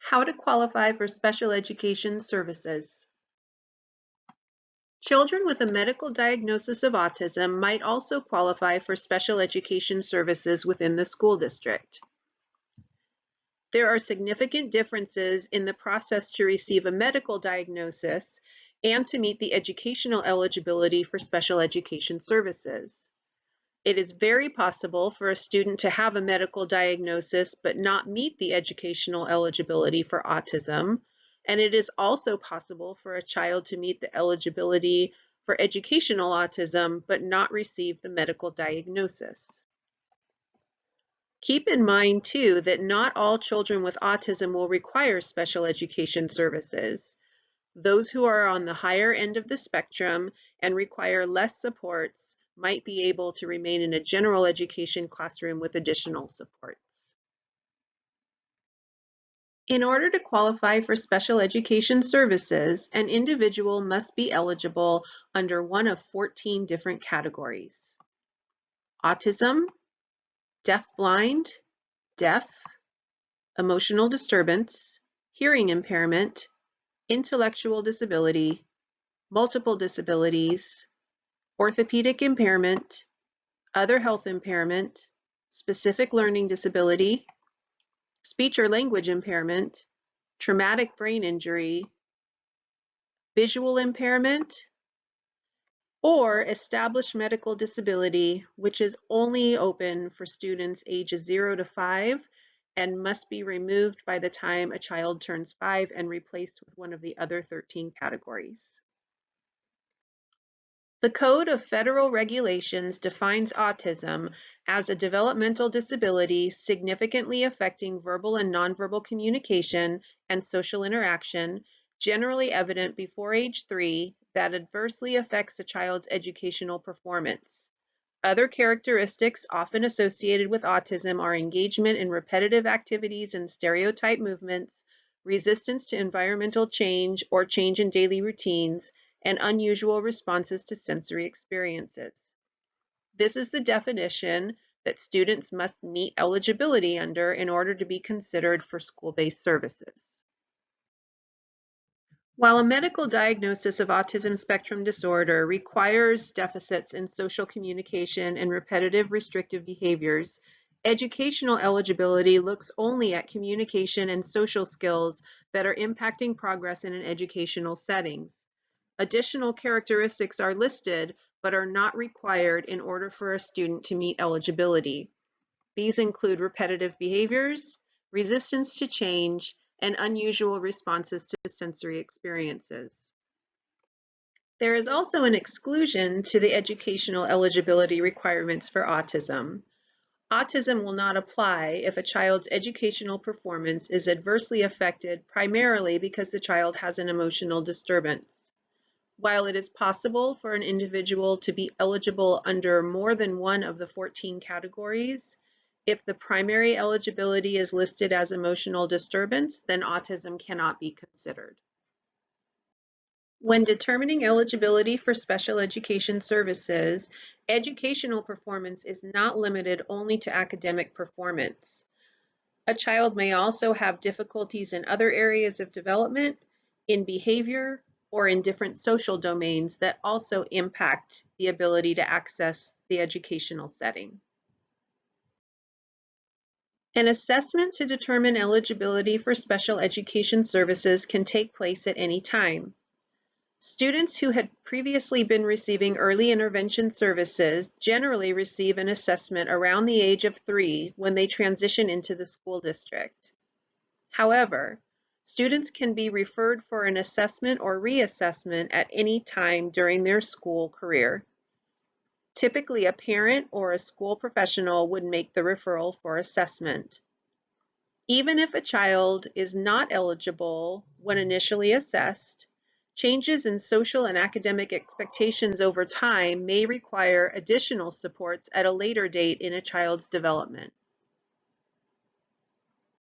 How to qualify for special education services. Children with a medical diagnosis of autism might also qualify for special education services within the school district. There are significant differences in the process to receive a medical diagnosis and to meet the educational eligibility for special education services. It is very possible for a student to have a medical diagnosis but not meet the educational eligibility for autism, and it is also possible for a child to meet the eligibility for educational autism but not receive the medical diagnosis. Keep in mind, too, that not all children with autism will require special education services. Those who are on the higher end of the spectrum and require less supports might be able to remain in a general education classroom with additional supports. In order to qualify for special education services, an individual must be eligible under one of 14 different categories: autism, deaf-blind, deaf, emotional disturbance, hearing impairment, intellectual disability, multiple disabilities, orthopedic impairment, other health impairment, specific learning disability, speech or language impairment, traumatic brain injury, visual impairment, or established medical disability, which is only open for students ages 0 to 5 and must be removed by the time a child turns 5 and replaced with one of the other 13 categories. The Code of Federal Regulations defines autism as a developmental disability significantly affecting verbal and nonverbal communication and social interaction, generally evident before age 3, that adversely affects a child's educational performance. Other characteristics often associated with autism are engagement in repetitive activities and stereotype movements, resistance to environmental change or change in daily routines, and unusual responses to sensory experiences. This is the definition that students must meet eligibility under in order to be considered for school-based services. While a medical diagnosis of autism spectrum disorder requires deficits in social communication and repetitive restrictive behaviors, educational eligibility looks only at communication and social skills that are impacting progress in an educational settings. Additional characteristics are listed, but are not required in order for a student to meet eligibility. These include repetitive behaviors, resistance to change, and unusual responses to sensory experiences. There is also an exclusion to the educational eligibility requirements for autism. Autism will not apply if a child's educational performance is adversely affected primarily because the child has an emotional disturbance. While it is possible for an individual to be eligible under more than one of the 14 categories, if the primary eligibility is listed as emotional disturbance, then autism cannot be considered. When determining eligibility for special education services, educational performance is not limited only to academic performance. A child may also have difficulties in other areas of development, in behavior, or in different social domains that also impact the ability to access the educational setting. An assessment to determine eligibility for special education services can take place at any time. Students who had previously been receiving early intervention services generally receive an assessment around the age of 3 when they transition into the school district. However, students can be referred for an assessment or reassessment at any time during their school career. Typically, a parent or a school professional would make the referral for assessment. Even if a child is not eligible when initially assessed, changes in social and academic expectations over time may require additional supports at a later date in a child's development.